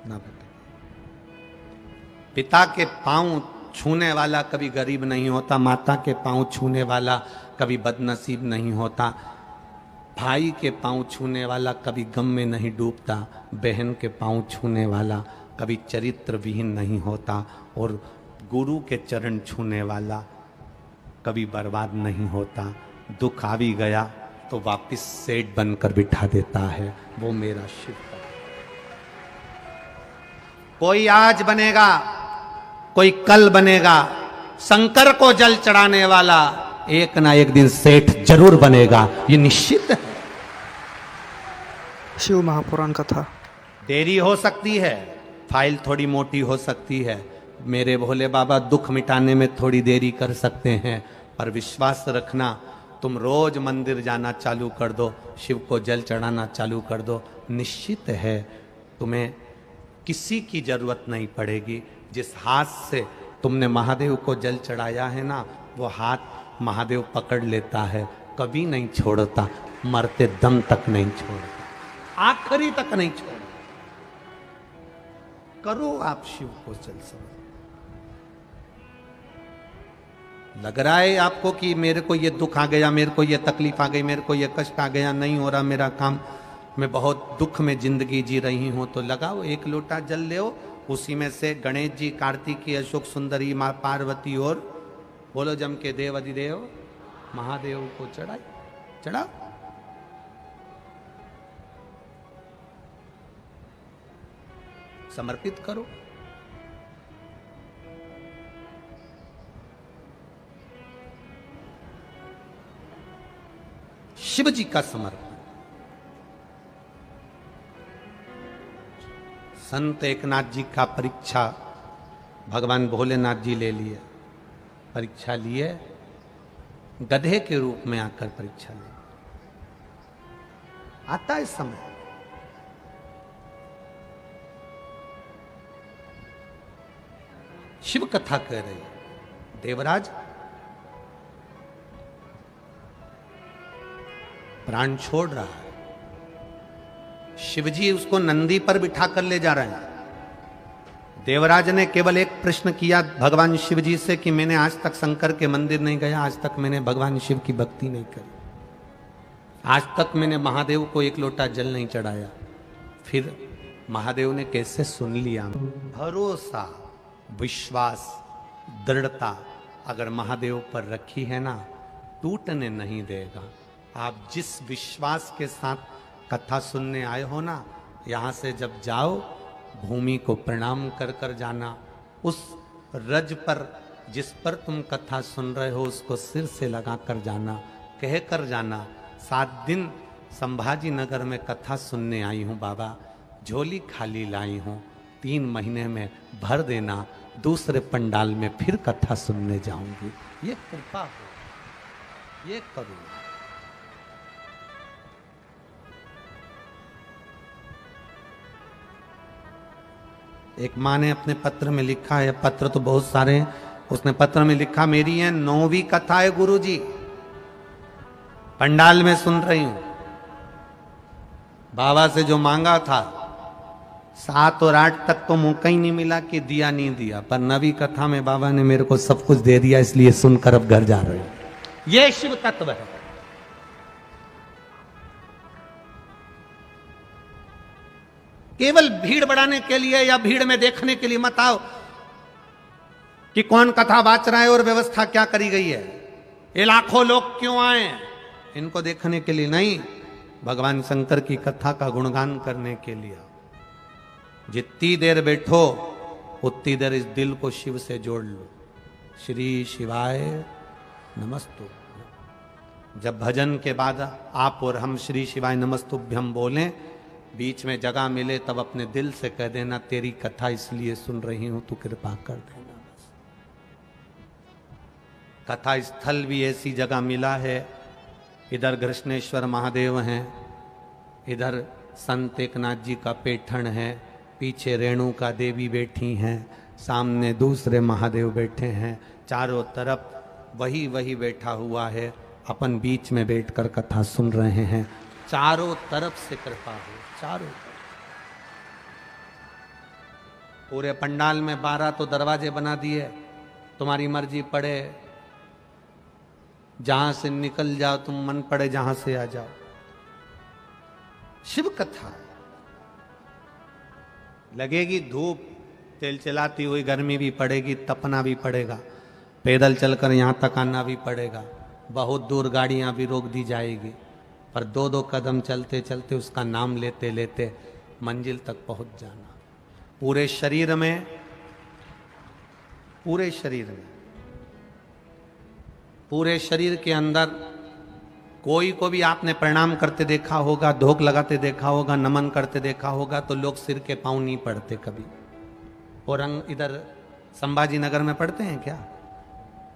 ना भटके। पिता के पांव छूने वाला कभी गरीब नहीं होता, माता के पांव छूने वाला कभी बदनसीब नहीं होता, भाई के पांव छूने वाला कभी गम में नहीं डूबता, बहन के पांव छूने वाला कभी चरित्र विहीन नहीं होता, और गुरु के चरण छूने वाला कभी बर्बाद नहीं होता। दुख आ भी गया तो वापिस सेठ बनकर बिठा देता है, वो मेरा शिव का। कोई आज बनेगा, कोई कल बनेगा, शंकर को जल चढ़ाने वाला एक ना एक दिन सेठ जरूर बनेगा, ये निश्चित है। शिव महापुराण कथा। देरी हो सकती है, फाइल थोड़ी मोटी हो सकती है, मेरे भोले बाबा दुख मिटाने में थोड़ी देरी कर सकते हैं, पर विश्वास रखना, तुम रोज मंदिर जाना चालू कर दो, शिव को जल चढ़ाना चालू कर दो, निश्चित है तुम्हें किसी की जरूरत नहीं पड़ेगी। जिस हाथ से तुमने महादेव को जल चढ़ाया है ना, वो हाथ महादेव पकड़ लेता है, कभी नहीं छोड़ता, मरते दम तक नहीं छोड़ता, आखिरी तक नहीं छोड़ता। करो आप शिव को जल समझ। लग रहा है आपको कि मेरे को ये दुख आ गया, मेरे को ये तकलीफ आ गई, मेरे को ये कष्ट आ गया, नहीं हो रहा मेरा काम, मैं बहुत दुख में जिंदगी जी रही हूं, तो लगाओ एक लोटा जल ले, उसी में से गणेश जी, कार्तिकी, अशोक सुंदरी, मां पार्वती और बोलो जम के देव अधिदेव महादेव को चढ़ाओ। समर्पित करो। शिव जी का समर्पण। संत एकनाथ जी का परीक्षा भगवान भोलेनाथ जी ले लिए, परीक्षा लिए, गधे के रूप में आकर परीक्षा ले। आता है समय, शिव कथा कह रही है। देवराज प्राण छोड़ रहा है, शिवजी उसको नंदी पर बिठा कर ले जा रहे हैं। देवराज ने केवल एक प्रश्न किया भगवान शिव जी से कि मैंने आज तक शंकर के मंदिर नहीं गया, आज तक मैंने भगवान शिव की भक्ति नहीं करी, आज तक मैंने महादेव को एक लोटा जल नहीं चढ़ाया। फिर महादेव ने कैसे सुन लिया। भरोसा, विश्वास, दृढ़ता अगर महादेव पर रखी है ना, टूटने नहीं देगा। आप जिस विश्वास के साथ कथा सुनने आए हो ना, यहाँ से जब जाओ भूमि को प्रणाम कर कर जाना, उस रज पर जिस पर तुम कथा सुन रहे हो उसको सिर से लगा कर जाना, कह कर जाना 7 दिन संभाजी नगर में कथा सुनने आई हूँ बाबा, झोली खाली लाई हूँ, 3 महीने में भर देना, दूसरे पंडाल में फिर कथा सुनने जाऊंगी। ये कृपा हो, ये करूँ। एक माँ ने अपने पत्र में लिखा है, पत्र तो बहुत सारे हैं, उसने पत्र में लिखा मेरी है 9वीं कथा है गुरुजी, पंडाल में सुन रही हूं, बाबा से जो मांगा था 7 और 8 तक तो मौका ही नहीं मिला कि दिया नहीं दिया, पर 9वीं कथा में बाबा ने मेरे को सब कुछ दे दिया, इसलिए सुनकर अब घर जा रहे हो। ये शिव तत्व है। केवल भीड़ बढ़ाने के लिए या भीड़ में देखने के लिए मत आओ कि कौन कथा बाच रहा है और व्यवस्था क्या करी गई है, ये लाखों लोग क्यों आए, इनको देखने के लिए नहीं, भगवान शंकर की कथा का गुणगान करने के लिए। जितनी देर बैठो उतनी देर इस दिल को शिव से जोड़ लो। श्री शिवाय नमस्तु। जब भजन के बाद आप और हम श्री शिवाय नमस्तुभ्यम बोलें, बीच में जगह मिले तब अपने दिल से कह देना तेरी कथा इसलिए सुन रही हूं, तू कृपा कर देना। बस कथा स्थल भी ऐसी जगह मिला है, इधर कृष्णेश्वर महादेव हैं, इधर संत एकनाथ जी का पेठण है, पीछे रेणुका देवी बैठी हैं, सामने दूसरे महादेव बैठे हैं, चारों तरफ वही वही बैठा हुआ है, अपन बीच में बैठकर कथा सुन रहे हैं। चारों तरफ से कृपा हो, चारों तरफ। पूरे पंडाल में 12 तो दरवाजे बना दिए, तुम्हारी मर्जी पड़े जहां से निकल जाओ, तुम मन पड़े जहां से आ जाओ। शिव कथा लगेगी धूप तेल चलाती हुई, गर्मी भी पड़ेगी, तपना भी पड़ेगा, पैदल चलकर यहां तक आना भी पड़ेगा, बहुत दूर गाड़ियां भी रोक दी जाएगी, पर 2-2 कदम चलते चलते उसका नाम लेते लेते मंजिल तक पहुंच जाना। पूरे शरीर में, पूरे शरीर में, पूरे शरीर के अंदर कोई को भी आपने प्रणाम करते देखा होगा, धोख लगाते देखा होगा, नमन करते देखा होगा, तो लोग सिर के पांव नहीं पड़ते कभी। और इधर संभाजी नगर में पड़ते हैं क्या?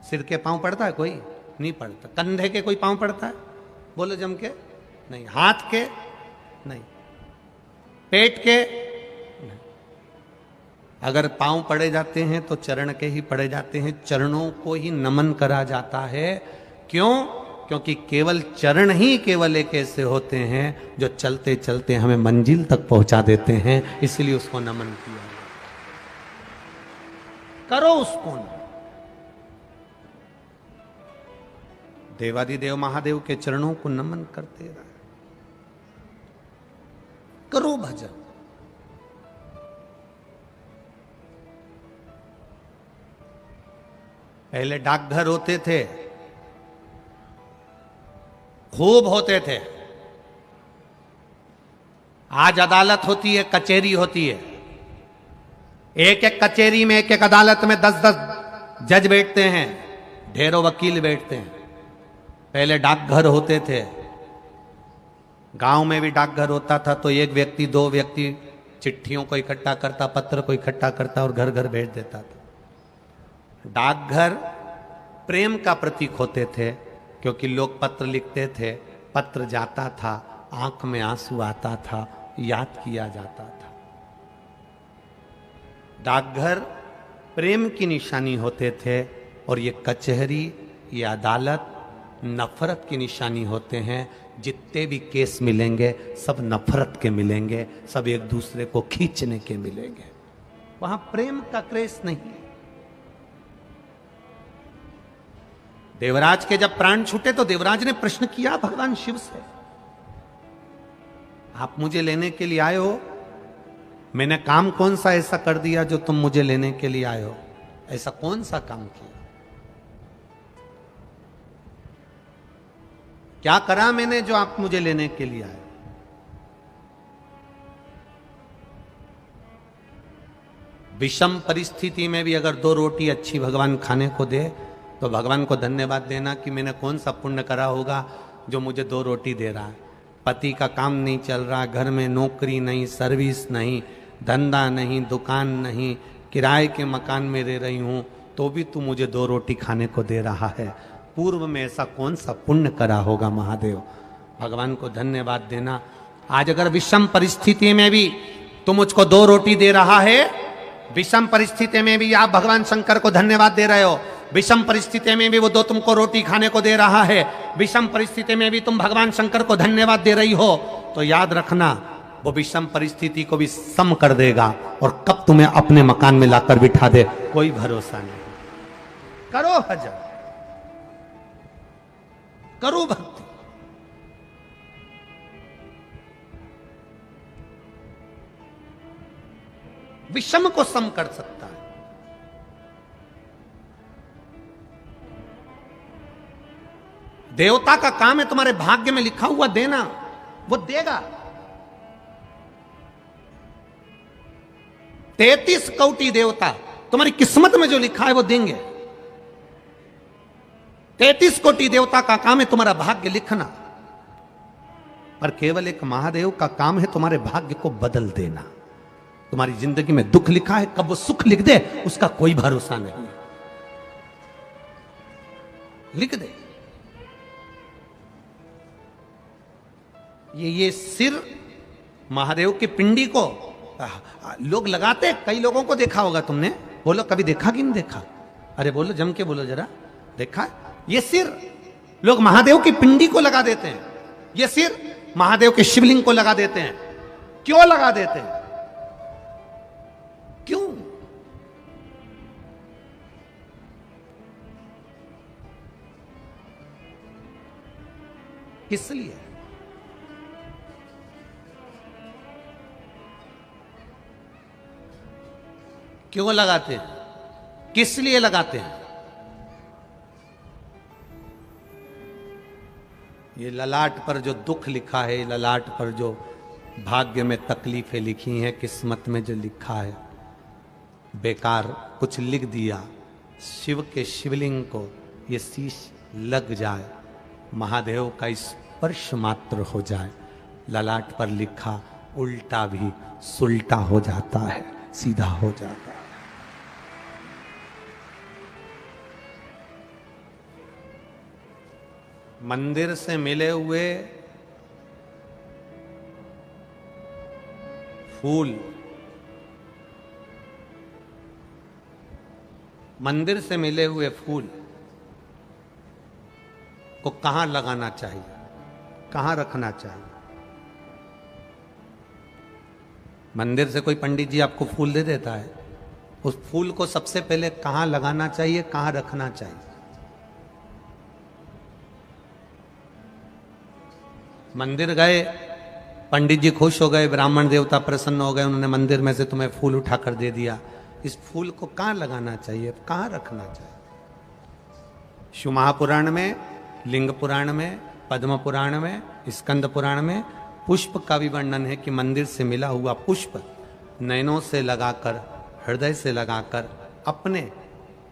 सिर के पांव पड़ता है कोई? नहीं पड़ता। कंधे के कोई पांव पड़ता है? बोलो जम के नहीं। हाथ के नहीं, पेट के नहीं। अगर पांव पड़े जाते हैं तो चरण के ही पड़े जाते हैं, चरणों को ही नमन करा जाता है। क्यों? क्योंकि केवल चरण ही केवल एक ऐसे होते हैं जो चलते चलते हमें मंजिल तक पहुंचा देते हैं, इसलिए उसको नमन किया। करो उसको नमन। देवादिदेव महादेव के चरणों को नमन करते रहे, करो भजन। पहले डाकघर होते थे, खूब होते थे। आज अदालत होती है, कचहरी होती है। एक एक कचहरी में, एक एक अदालत में 10-10 जज बैठते हैं, ढेरों वकील बैठते हैं। पहले डाकघर होते थे, गांव में भी डाकघर होता था, तो एक व्यक्ति 2 व्यक्ति चिट्ठियों को इकट्ठा करता, पत्र को इकट्ठा करता और घर घर भेज देता था। डाकघर प्रेम का प्रतीक होते थे, क्योंकि लोग पत्र लिखते थे, पत्र जाता था, आंख में आंसू आता था, याद किया जाता था। डाकघर प्रेम की निशानी होते थे, और ये कचहरी, ये अदालत नफरत की निशानी होते हैं। जितने भी केस मिलेंगे सब नफरत के मिलेंगे, सब एक दूसरे को खींचने के मिलेंगे। वहां प्रेम का क्रेज नहीं है। देवराज के जब प्राण छूटे तो देवराज ने प्रश्न किया भगवान शिव से, आप मुझे लेने के लिए आए हो? मैंने काम कौन सा ऐसा कर दिया जो तुम मुझे लेने के लिए आए हो? ऐसा कौन सा काम किया? क्या करा मैंने जो आप मुझे लेने के लिए आए? विषम परिस्थिति में भी अगर 2 रोटी अच्छी भगवान खाने को दे तो भगवान को धन्यवाद देना कि मैंने कौन सा पुण्य करा होगा जो मुझे 2 रोटी दे रहा है। पति का काम नहीं चल रहा, घर में नौकरी नहीं, सर्विस नहीं, धंधा नहीं, दुकान नहीं, किराए के मकान में रह रही हूं, तो भी तू मुझे 2 रोटी खाने को दे रहा है। पूर्व में ऐसा कौन सा पुण्य करा होगा महादेव? भगवान को धन्यवाद देना। आज अगर विषम परिस्थिति में भी तुम मुझको 2 रोटी दे रहा है, विषम परिस्थिति में भी आप भगवान शंकर को धन्यवाद दे रहे हो, विषम परिस्थिति में भी वो 2 तुमको रोटी खाने को दे रहा है, विषम परिस्थिति में भी तुम भगवान शंकर को धन्यवाद दे रही हो, तो याद रखना वो विषम परिस्थिति को भी सम कर देगा, और कब तुम्हें अपने मकान में लाकर बिठा दे कोई भरोसा नहीं। करो भजन, करो भक्ति। विषम को सम कर सकता है। देवता का काम है तुम्हारे भाग्य में लिखा हुआ देना, वो देगा। 33 कोटि देवता तुम्हारी किस्मत में जो लिखा है वो देंगे। 33 कोटि देवता का काम है तुम्हारा भाग्य लिखना, पर केवल एक महादेव का काम है तुम्हारे भाग्य को बदल देना। तुम्हारी जिंदगी में दुख लिखा है, कब वो सुख लिख दे उसका कोई भरोसा नहीं। लिख दे। ये सिर महादेव की पिंडी को लोग लगाते, कई लोगों को देखा होगा तुमने। बोलो कभी देखा कि नहीं देखा? अरे बोलो, जम के बोलो जरा, देखा? ये सिर लोग महादेव की पिंडी को लगा देते हैं, ये सिर महादेव के शिवलिंग को लगा देते हैं। क्यों लगा देते हैं? क्यों? किस लिए? क्यों लगाते हैं? किस लिए लगाते हैं? ये ललाट पर जो दुख लिखा है, ललाट पर जो भाग्य में तकलीफें लिखी हैं, किस्मत में जो लिखा है, बेकार कुछ लिख दिया। शिव के शिवलिंग को ये शीश लग जाए, महादेव का स्पर्श मात्र हो जाए, ललाट पर लिखा उल्टा भी सुल्टा हो जाता है, सीधा हो जाता है। मंदिर से मिले हुए फूल, मंदिर से मिले हुए फूल को कहां लगाना चाहिए, कहां रखना चाहिए? मंदिर से कोई पंडित जी आपको फूल दे देता है, उस फूल को सबसे पहले कहां लगाना चाहिए, कहां रखना चाहिए? मंदिर गए, पंडित जी खुश हो गए, ब्राह्मण देवता प्रसन्न हो गए, उन्होंने मंदिर में से तुम्हें फूल उठाकर दे दिया। इस फूल को कहां लगाना चाहिए, कहां रखना चाहिए? शिव महापुराण में, लिंग पुराण में, पद्म पुराण में, स्कंद पुराण में पुष्प का भी वर्णन है कि मंदिर से मिला हुआ पुष्प नयनों से लगाकर, हृदय से लगाकर अपने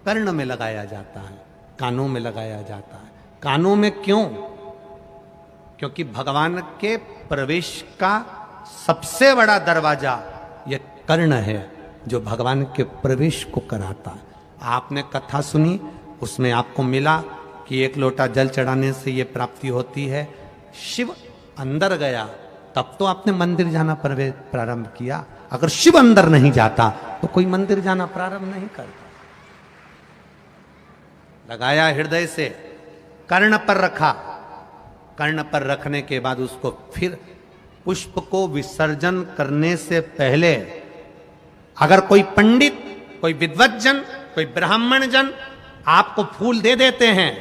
कर्ण में लगाया जाता है, कानों में लगाया जाता है। कानों में क्यों? क्योंकि भगवान के प्रवेश का सबसे बड़ा दरवाजा यह कर्ण है, जो भगवान के प्रवेश को कराता है। आपने कथा सुनी, उसमें आपको मिला कि एक लोटा जल चढ़ाने से यह प्राप्ति होती है। शिव अंदर गया तब तो आपने मंदिर जाना प्रारंभ किया। अगर शिव अंदर नहीं जाता तो कोई मंदिर जाना प्रारंभ नहीं करता। लगाया हृदय से, कर्ण पर रखा, कर्ण पर रखने के बाद उसको फिर पुष्प को विसर्जन करने से पहले अगर कोई पंडित, कोई विद्वज्जन, कोई ब्राह्मण जन आपको फूल दे देते हैं,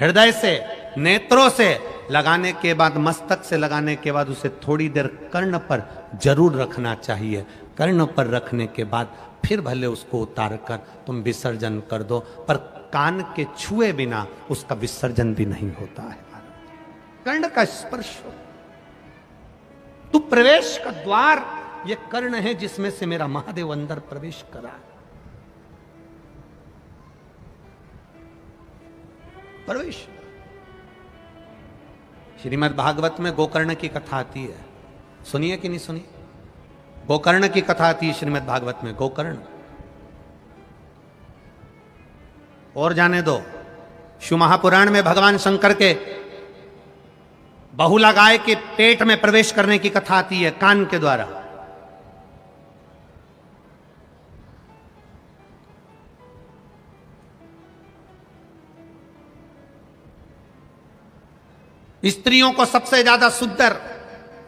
हृदय से, नेत्रों से लगाने के बाद, मस्तक से लगाने के बाद उसे थोड़ी देर कर्ण पर जरूर रखना चाहिए। कर्ण पर रखने के बाद फिर भले उसको उतार कर तुम विसर्जन कर दो, पर कान के छुए बिना उसका विसर्जन भी नहीं होता है। कर्ण का स्पर्श हो, तू प्रवेश का द्वार, ये कर्ण है जिसमें से मेरा महादेव अंदर प्रवेश करा। प्रवेश। श्रीमद् भागवत में गोकर्ण की कथा आती है, सुनिए कि नहीं सुनी? गोकर्ण की कथा आती है श्रीमद् भागवत में, गोकर्ण। और जाने दो, शिव महापुराण में भगवान शंकर के बहुला गाय के पेट में प्रवेश करने की कथा आती है, कान के द्वारा। स्त्रियों को सबसे ज्यादा सुंदर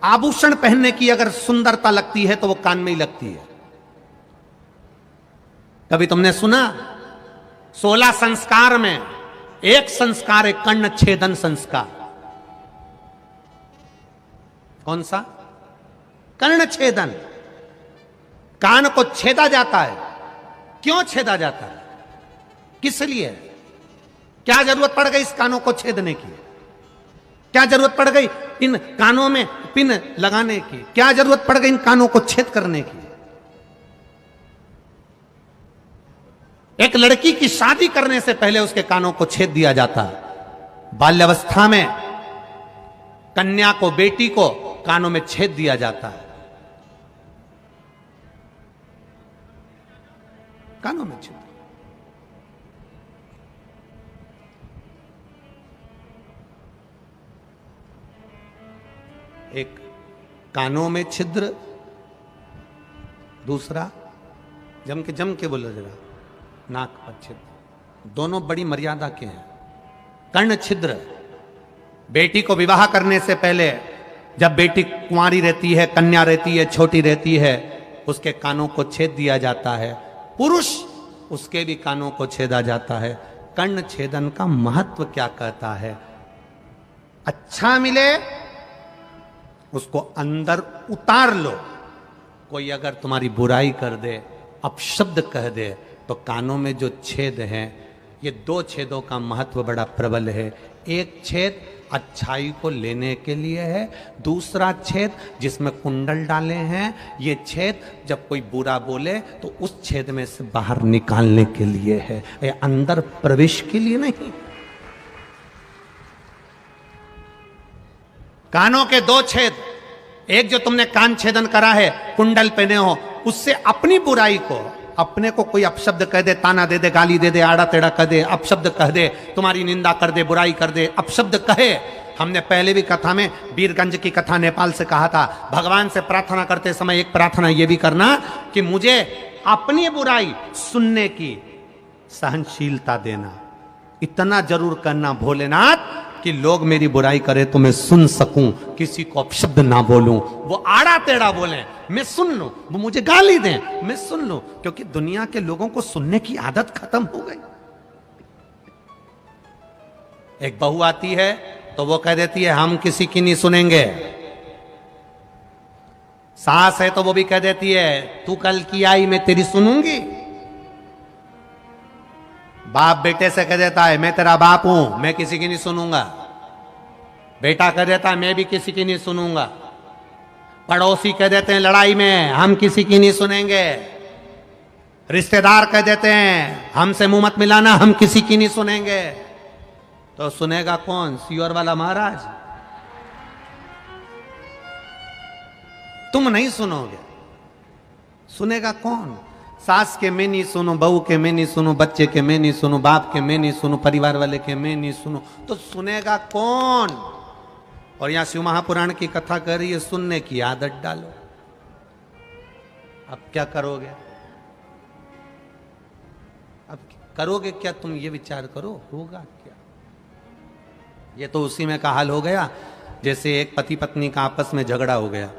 आभूषण पहनने की अगर सुंदरता लगती है तो वो कान में ही लगती है। कभी तुमने सुना 16 संस्कार में एक संस्कार है कर्ण छेदन संस्कार? कौन सा? कर्ण छेदन। कान को छेदा जाता है। क्यों छेदा जाता है? किस लिए? क्या जरूरत पड़ गई इस कानों को छेदने की? क्या जरूरत पड़ गई इन कानों में पिन लगाने की? क्या जरूरत पड़ गई इन कानों को छेद करने की? एक लड़की की शादी करने से पहले उसके कानों को छेद दिया जाता है। बाल्यावस्था में कन्या को, बेटी को कानों में छेद दिया जाता है। कानों में छेद। एक कानों में छिद्र, दूसरा जम के बोलो जरा, नाक पर छिद्र। दोनों बड़ी मर्यादा के हैं। कर्ण छिद्र, बेटी को विवाह करने से पहले जब बेटी कुंवारी रहती है, कन्या रहती है, छोटी रहती है, उसके कानों को छेद दिया जाता है। पुरुष, उसके भी कानों को छेदा जाता है। कर्ण छेदन का महत्व क्या कहता है? अच्छा मिले उसको अंदर उतार लो। कोई अगर तुम्हारी बुराई कर दे, अपशब्द कह दे, तो कानों में जो छेद है, ये दो छेदों का महत्व बड़ा प्रबल है। एक छेद अच्छाई को लेने के लिए है, दूसरा छेद जिसमें कुंडल डाले हैं, ये छेद जब कोई बुरा बोले तो उस छेद में से बाहर निकालने के लिए है, ये अंदर प्रवेश के लिए नहीं। कानों के दो छेद, एक जो तुमने कान छेदन करा है, कुंडल पहने हो, उससे अपनी बुराई को, अपने को कोई अपशब्द कह दे, ताना दे दे, गाली दे दे, आड़ा टेढ़ा कह दे, अपशब्द कह दे, तुम्हारी निंदा कर दे, बुराई कर दे, अपशब्द कहे। हमने पहले भी कथा में, वीरगंज की कथा नेपाल से कहा था, भगवान से प्रार्थना करते समय एक प्रार्थना ये भी करना कि मुझे अपनी बुराई सुनने की सहनशीलता देना। इतना जरूर करना भोलेनाथ कि लोग मेरी बुराई करे तो मैं सुन सकूं, किसी को अपशब्द ना बोलूं, वो आड़ा टेढ़ा बोले मैं सुन लूं, वो मुझे गाली दें मैं सुन लूं, क्योंकि दुनिया के लोगों को सुनने की आदत खत्म हो गई। एक बहू आती है तो वो कह देती है हम किसी की नहीं सुनेंगे। सास है तो वो भी कह देती है तू कल की आई मैं तेरी सुनूंगी। बाप बेटे से कह देता है मैं तेरा बाप हूं, मैं किसी की नहीं सुनूंगा। बेटा कह देता है मैं भी किसी की नहीं सुनूंगा। पड़ोसी कह देते हैं लड़ाई में हम किसी की नहीं सुनेंगे। रिश्तेदार कह देते हैं हमसे मुंह मत मिलाना, हम किसी की नहीं सुनेंगे। तो सुनेगा कौन? सियोर वाला महाराज। तुम नहीं सुनोगे, सुनेगा कौन? सास के मैं नहीं सुनो, बहू के मैं नहीं सुनो, बच्चे के मैं नहीं सुनो, बाप के मैं नहीं सुनो, परिवार वाले के मैं नहीं सुनो, तो सुनेगा कौन? और यहां शिव महापुराण की कथा कर रही है सुनने की आदत डालो। अब क्या करोगे? अब करोगे क्या? तुम ये विचार करो, होगा क्या? ये तो उसी में का हाल हो गया जैसे एक पति पत्नी का आपस में झगड़ा हो गया,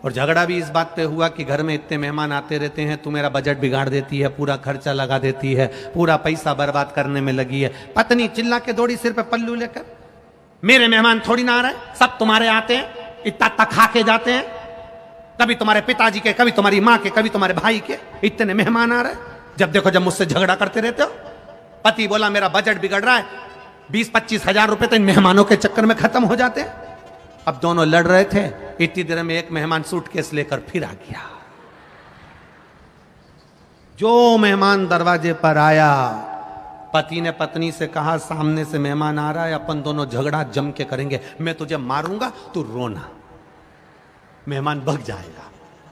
और झगड़ा भी इस बात पे हुआ कि घर में इतने मेहमान आते रहते हैं, तू मेरा बजट बिगाड़ देती है, पूरा खर्चा लगा देती है, पूरा पैसा बर्बाद करने में लगी है। पत्नी चिल्ला के दौड़ी सिर पे पल्लू लेकर, मेरे मेहमान थोड़ी ना आ रहे, सब तुम्हारे आते हैं, इतना तक के जाते हैं, कभी तुम्हारे पिताजी के, कभी तुम्हारी माँ के, कभी तुम्हारे भाई के, इतने मेहमान आ रहे, जब देखो जब मुझसे झगड़ा करते रहते हो। पति बोला मेरा बजट बिगड़ रहा है, 20-25 हजार रुपए तो इन मेहमानों के चक्कर में खत्म हो जाते हैं। अब दोनों लड़ रहे थे, इतनी देर में एक मेहमान सूटकेस लेकर फिर आ गया। जो मेहमान दरवाजे पर आया, पति ने पत्नी से कहा सामने से मेहमान आ रहा है, अपन दोनों झगड़ा जम के करेंगे, मैं तुझे मारूंगा तू रोना, मेहमान भग जाएगा।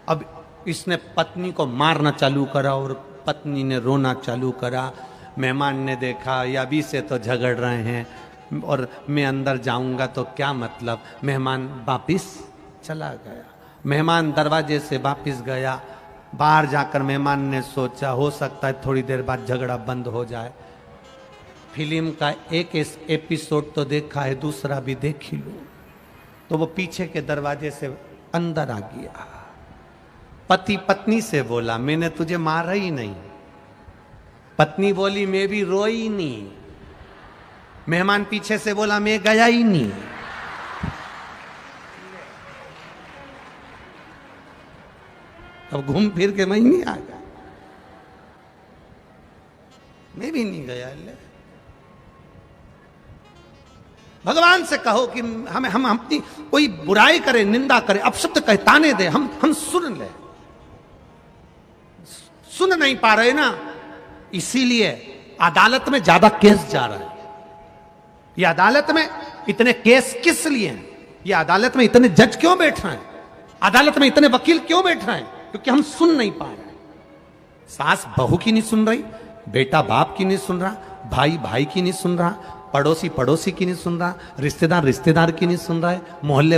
अब इसने पत्नी को मारना चालू करा और पत्नी ने रोना चालू करा। मेहमान ने देखा ये अभी से तो झगड़ रहे हैं और मैं अंदर जाऊंगा तो क्या मतलब। मेहमान वापिस चला गया। मेहमान दरवाजे से वापिस गया। बाहर जाकर मेहमान ने सोचा हो सकता है थोड़ी देर बाद झगड़ा बंद हो जाए। फिल्म का एक एपिसोड तो देखा है, दूसरा भी देख ही लूं। तो वो पीछे के दरवाजे से अंदर आ गया। पति पत्नी से बोला मैंने तुझे मारा ही नहीं। पत्नी बोली मैं भी रोई नहीं। मेहमान पीछे से बोला मैं गया ही नहीं। अब घूम फिर के मैं नहीं आ गया, मैं भी नहीं गया। भगवान से कहो कि हम अपनी कोई बुराई करे, निंदा करे, अपशब्द कहे, ताने दे, हम सुन ले। सुन नहीं पा रहे ना, इसीलिए अदालत में ज्यादा केस जा रहा है। ये अदालत में इतने केस किस लिए हैं? ये अदालत में इतने जज क्यों बैठ रहे हैं? अदालत में इतने वकील क्यों बैठ रहे हैं? क्योंकि हम सुन नहीं पा रहे। सास बहू की नहीं सुन रही, बेटा बाप की नहीं सुन रहा, भाई भाई की नहीं सुन रहा, पड़ोसी पड़ोसी की नहीं सुन रहा, रिश्तेदार रिश्तेदार की नहीं सुन रहा है, मोहल्ले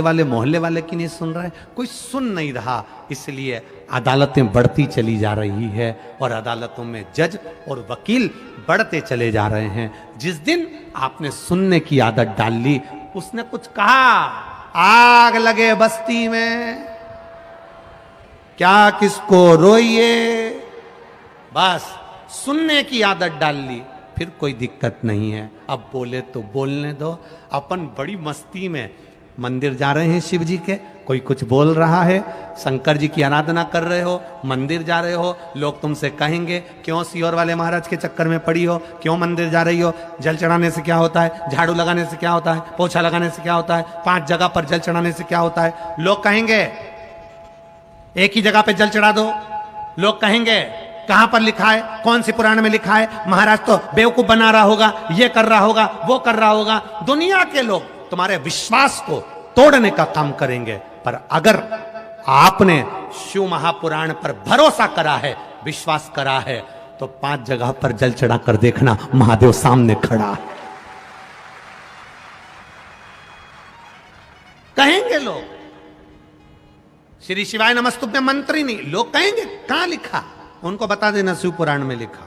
वाले की नहीं सुन रहा है, कोई सुन नहीं रहा। इसलिए अदालतें बढ़ती चली जा रही है और अदालतों में जज और वकील बढ़ते चले जा रहे हैं। जिस दिन आपने सुनने की आदत डाल ली, उसने कुछ कहा, आग लगे बस्ती में, क्या किसको रोइए, बस सुनने की आदत डाल ली। फिर कोई दिक्कत नहीं है। अब बोले तो बोलने दो। अपन बड़ी मस्ती में मंदिर जा रहे हैं शिव जी के, कोई कुछ बोल रहा है, शंकर जी की आराधना कर रहे हो, मंदिर जा रहे हो, लोग तुमसे कहेंगे क्यों सीहोर वाले महाराज के चक्कर में पड़ी हो, क्यों मंदिर जा रही हो, जल चढ़ाने से क्या होता है, झाड़ू लगाने से क्या होता है, पोछा लगाने से क्या होता है, 5 जगह पर जल चढ़ाने से क्या होता है। लोग कहेंगे एक ही जगह पे जल चढ़ा दो। लोग कहेंगे कहां पर लिखा है, कौन सी पुराण में लिखा है, महाराज तो बेवकूफ बना रहा होगा, ये कर रहा होगा, वो कर रहा होगा। दुनिया के लोग तुम्हारे विश्वास को तोड़ने का काम करेंगे, पर अगर आपने शिव महापुराण पर भरोसा करा है, विश्वास करा है, तो 5 जगह पर जल चढ़ा कर देखना, महादेव सामने खड़ा है। कहेंगे लोग श्री शिवाय नमस्तुभ्यं मंत्र ही नहीं, लोग कहेंगे कहां लिखा, उनको बता देना शिव पुराण में लिखा।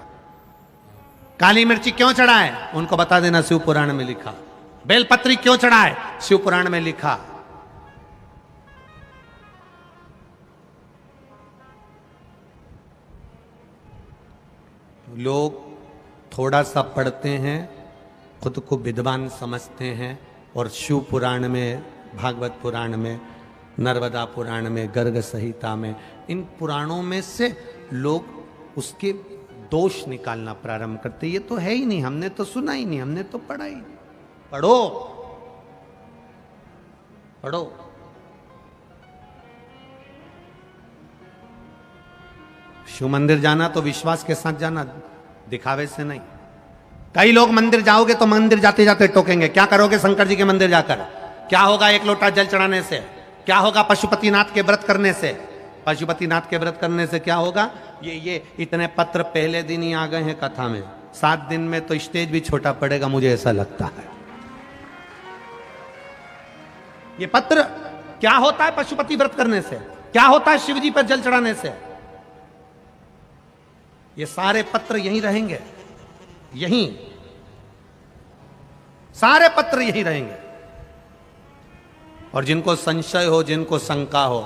काली मिर्ची क्यों चढ़ाए, उनको बता देना शिव पुराण में लिखा। बेलपत्री क्यों चढ़ाए, शिव पुराण में लिखा। लोग थोड़ा सा पढ़ते हैं, खुद को विद्वान समझते हैं, और शिव पुराण में, भागवत पुराण में, नर्मदा पुराण में, गर्ग संहिता में, इन पुराणों में से लोग उसके दोष निकालना प्रारंभ करते। ये तो है ही नहीं, हमने तो सुना ही नहीं, हमने तो पढ़ा ही नहीं। पढ़ो पढ़ो। शिव मंदिर जाना तो विश्वास के साथ जाना, दिखावे से नहीं। कई लोग मंदिर जाओगे तो मंदिर जाते जाते टोकेंगे, क्या करोगे शंकर जी के मंदिर जाकर, क्या होगा 1 लोटा जल चढ़ाने से, क्या होगा पशुपतिनाथ के व्रत करने से। पशुपतिनाथ के व्रत करने से क्या होगा, ये इतने पत्र पहले दिन ही आ गए हैं कथा में, 7 दिन में तो स्टेज भी छोटा पड़ेगा, मुझे ऐसा लगता है। ये पत्र क्या होता है पशुपति व्रत करने से, क्या होता है शिव जी पर जल चढ़ाने से, ये सारे पत्र यहीं रहेंगे, यहीं सारे पत्र यहीं रहेंगे। और जिनको संशय हो, जिनको शंका हो,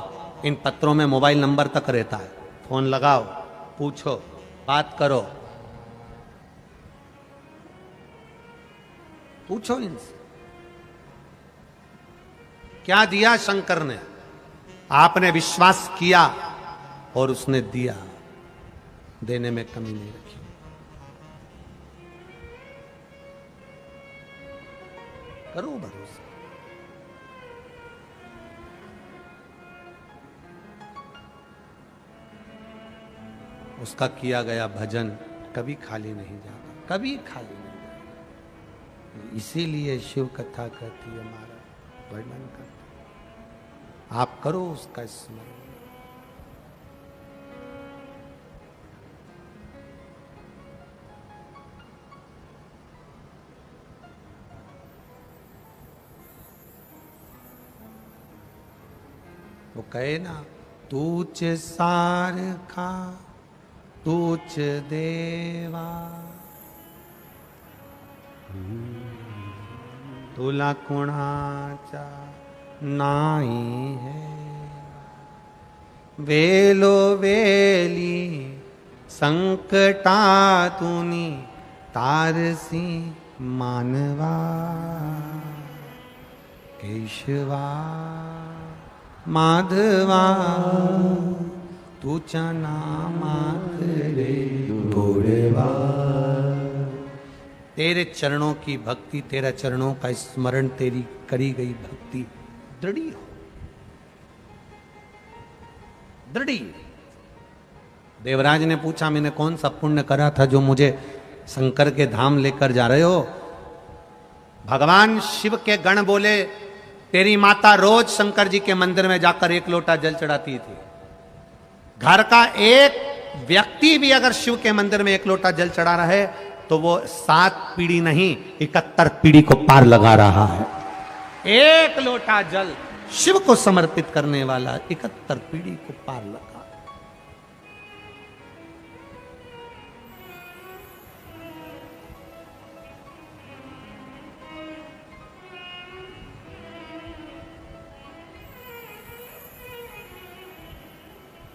इन पत्रों में मोबाइल नंबर तक रहता है, फोन लगाओ, पूछो, बात करो, पूछो इनसे क्या दिया शंकर ने, आपने विश्वास किया और उसने दिया, देने में कमी नहीं रखी। करो भरोसा। उसका किया गया भजन कभी खाली नहीं जाता, कभी खाली नहीं जाता। इसीलिए शिव कथा कहती है, हमारा वर्णन करता, आप करो उसका स्मरण। वो कहे ना, तूच सार खा तूच देवा, तुला कुणाचा नाही है, वेलो वेली संकटा तुनी तारसी मानवा, केशवा माधवा तुझा नामात रे भोलेवा। तेरे चरणों की भक्ति, तेरा चरणों का स्मरण, तेरी करी गई भक्ति दृढ़ हो, दृढ़। देवराज ने पूछा, मैंने कौन सा पुण्य करा था जो मुझे शंकर के धाम लेकर जा रहे हो। भगवान शिव के गण बोले, तेरी माता रोज शंकर जी के मंदिर में जाकर 1 लोटा जल चढ़ाती थी। घर का एक व्यक्ति भी अगर शिव के मंदिर में 1 लोटा जल चढ़ा रहा है तो वो 7 पीढ़ी नहीं 71 पीढ़ी को पार लगा रहा है। 1 लोटा जल शिव को समर्पित करने वाला 71 पीढ़ी को पार लगा।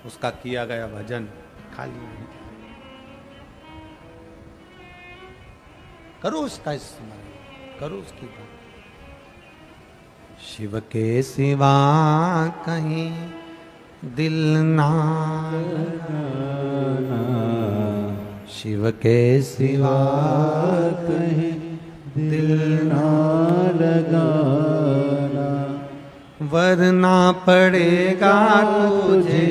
उसका किया गया भजन खाली नहीं। करो उसका स्मरण, करो उसकी बात। शिव के सिवा कहीं दिल ना लगाना, शिव के सिवा कहीं दिल ना लगाना, वरना पड़ेगा तुझे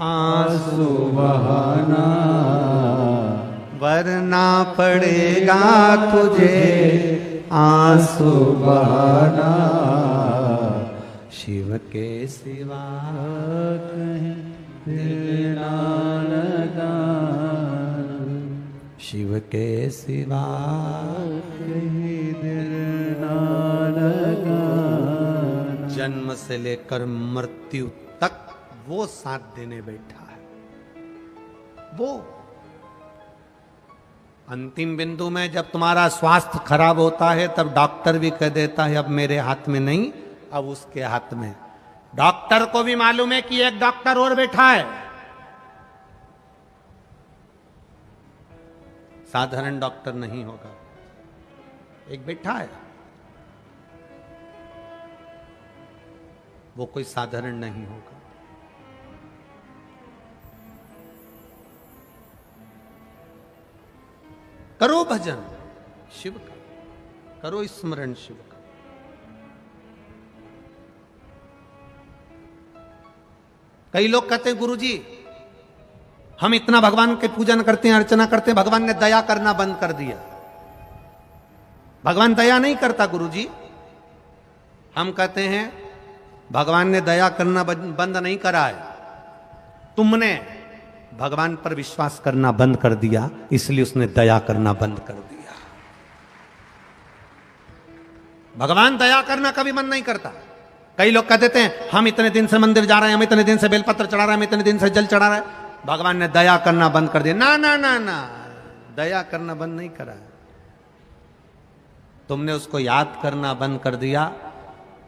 आंसू बहाना, वरना पड़ेगा तुझे आंसू बहाना, शिव के सिवा कहीं दिल ना लगाना, शिव के सिवा कहीं दिल ना लगाना। जन्म से लेकर मृत्यु तक वो साथ देने बैठा है। वो अंतिम बिंदु में जब तुम्हारा स्वास्थ्य खराब होता है तब डॉक्टर भी कह देता है अब मेरे हाथ में नहीं, अब उसके हाथ में। डॉक्टर को भी मालूम है कि एक डॉक्टर और बैठा है, साधारण डॉक्टर नहीं होगा, एक बैठा है, वो कोई साधारण नहीं होगा। करो भजन शिव का, करो स्मरण शिव का। कई लोग कहते हैं गुरुजी हम इतना भगवान के पूजन करते हैं, अर्चना करते हैं, भगवान ने दया करना बंद कर दिया। भगवान दया नहीं करता गुरुजी। हम कहते हैं भगवान ने दया करना बंद नहीं करा है, तुमने भगवान पर विश्वास करना बंद कर दिया, इसलिए उसने दया करना बंद कर दिया। भगवान दया करना कभी मन नहीं करता। कई लोग कह देते हैं हम इतने दिन से मंदिर जा रहे हैं, हम इतने दिन से बेलपत्र चढ़ा रहे हैं, हम इतने दिन से जल चढ़ा रहे हैं, भगवान ने दया करना बंद कर दिया। ना ना ना ना, दया करना बंद नहीं करा। तुमने उसको याद करना बंद कर दिया,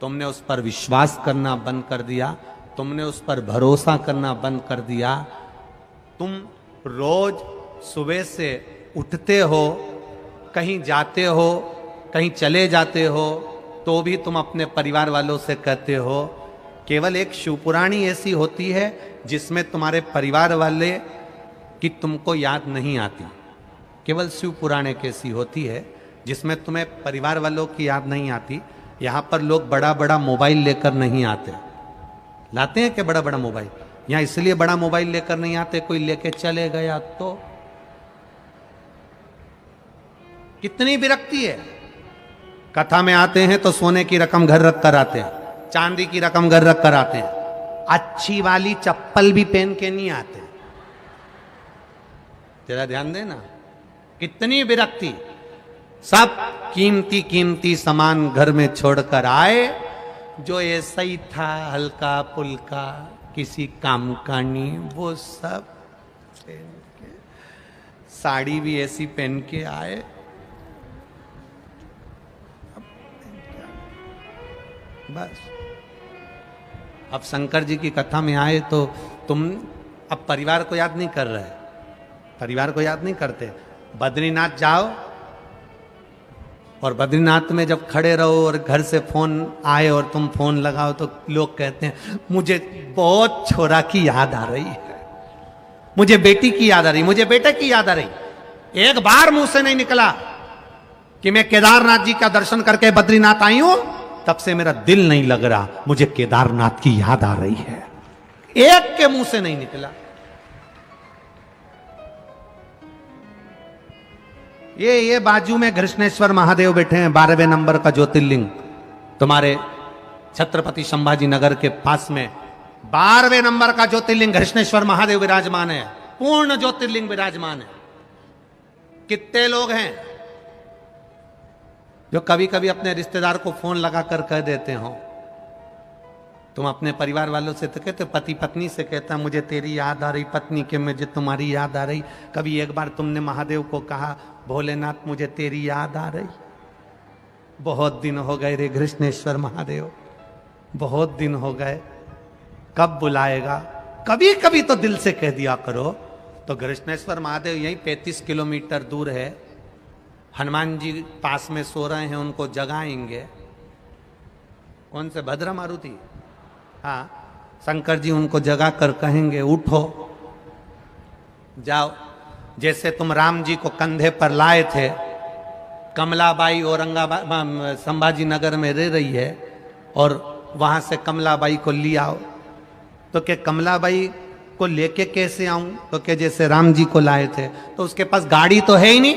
तुमने उस पर विश्वास करना बंद कर दिया, तुमने उस पर भरोसा करना बंद कर दिया। तुम रोज सुबह से उठते हो, कहीं जाते हो, कहीं चले जाते हो, तो भी तुम अपने परिवार वालों से कहते हो। केवल एक शिवपुराणी ऐसी होती है जिसमें तुम्हारे परिवार वाले की तुमको याद नहीं आती। केवल शिवपुराण एक ऐसी होती है जिसमें तुम्हें परिवार वालों की याद नहीं आती। यहां पर लोग बड़ा बड़ा मोबाइल लेकर नहीं आते। लाते हैं क्या बड़ा बड़ा मोबाइल? यहां इसलिए बड़ा मोबाइल लेकर नहीं आते, कोई लेके चले गया तो कितनी विरक्ति है। कथा में आते हैं तो सोने की रकम घर रख कर आते हैं, चांदी की रकम घर रख कर आते हैं, अच्छी वाली चप्पल भी पहन के नहीं आते। तेरा ध्यान देना, कितनी विरक्ति। सब कीमती कीमती सामान घर में छोड़कर आए, जो ऐसा ही था हल्का पुल्का किसी काम का नहीं, वो सब पहन के, साड़ी भी ऐसी पहन के आए। बस अब शंकर जी की कथा में आए तो तुम अब परिवार को याद नहीं कर रहे, परिवार को याद नहीं करते। बद्रीनाथ जाओ और बद्रीनाथ में जब खड़े रहो और घर से फोन आए और तुम फोन लगाओ तो लोग कहते हैं मुझे बहुत छोरा की याद आ रही है, मुझे बेटी की याद आ रही, मुझे बेटे की याद आ रही। एक बार मुंह से नहीं निकला कि मैं केदारनाथ जी का दर्शन करके बद्रीनाथ आई हूं, तब से मेरा दिल नहीं लग रहा, मुझे केदारनाथ की याद आ रही है। एक के मुंह से नहीं निकला। ये बाजू में कृष्णेश्वर महादेव बैठे हैं, 12वें नंबर का ज्योतिर्लिंग तुम्हारे छत्रपति संभाजी नगर के पास में 12वें नंबर का ज्योतिर्लिंग कृष्णेश्वर महादेव विराजमान है, पूर्ण ज्योतिर्लिंग विराजमान है। कितने लोग हैं जो कभी कभी अपने रिश्तेदार को फोन लगाकर कह देते हो, तुम अपने परिवार वालों से तो कहते, पति पत्नी से कहता मुझे तेरी याद आ रही, पत्नी के मुझे तुम्हारी याद आ रही। कभी एक बार तुमने महादेव को कहा भोलेनाथ मुझे तेरी याद आ रही, बहुत दिन हो गए रे कृष्णेश्वर महादेव, बहुत दिन हो गए, कब बुलाएगा? कभी कभी तो दिल से कह दिया करो। तो कृष्णेश्वर महादेव यहीं 35 किलोमीटर दूर है, हनुमान जी पास में सो रहे हैं, उनको जगाएंगे। कौन से? भद्रा मारुति। हाँ, शंकर जी उनको जगा कर कहेंगे उठो जाओ। जैसे तुम राम जी को कंधे पर लाए थे, कमलाबाई औरंगाबाद संभाजी नगर में रह रही है और वहां से कमलाबाई को ले आओ, तो क्या कमलाबाई को लेके कैसे आऊं? तो क्या जैसे राम जी को लाए थे, तो उसके पास गाड़ी तो है ही नहीं।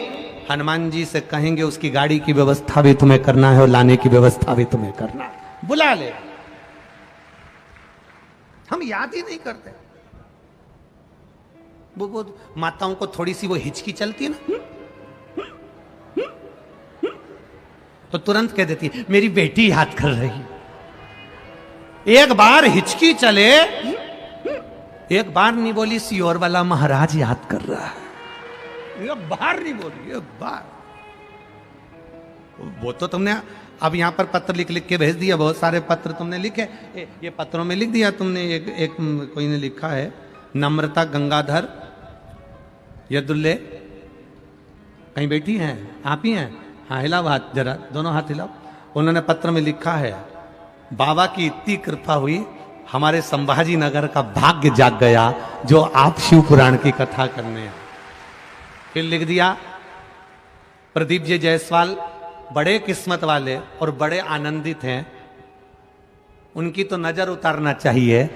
हनुमान जी से कहेंगे उसकी गाड़ी की व्यवस्था भी तुम्हें करना है और लाने की व्यवस्था भी तुम्हें करना है, बुला ले। हम याद ही नहीं करते। वो माताओं को थोड़ी सी वो हिचकी चलती है ना, तो तुरंत कह देती है मेरी बेटी याद कर रही। एक बार हिचकी चले, एक बार नहीं बोली सियोर वाला महाराज याद कर रहा है, एक बार नहीं बोली, एक बार। वो तो तुमने अब यहां पर पत्र लिख लिख के भेज दिया, बहुत सारे पत्र तुमने लिखे, ये पत्रों में लिख दिया तुमने। एक कोई ने लिखा है, नम्रता गंगाधर यदुल्ले, कहीं बैठी हैं? आप ही हैं? हाँ, हिलाओ हाथ जरा, दोनों हाथ हिलाओ। उन्होंने पत्र में लिखा है, बाबा की इतनी कृपा हुई, हमारे संभाजी नगर का भाग्य जाग गया जो आप शिव पुराण की कथा करने। फिर लिख दिया, प्रदीप जी जायसवाल बड़े किस्मत वाले और बड़े आनंदित हैं, उनकी तो नजर उतारना चाहिए।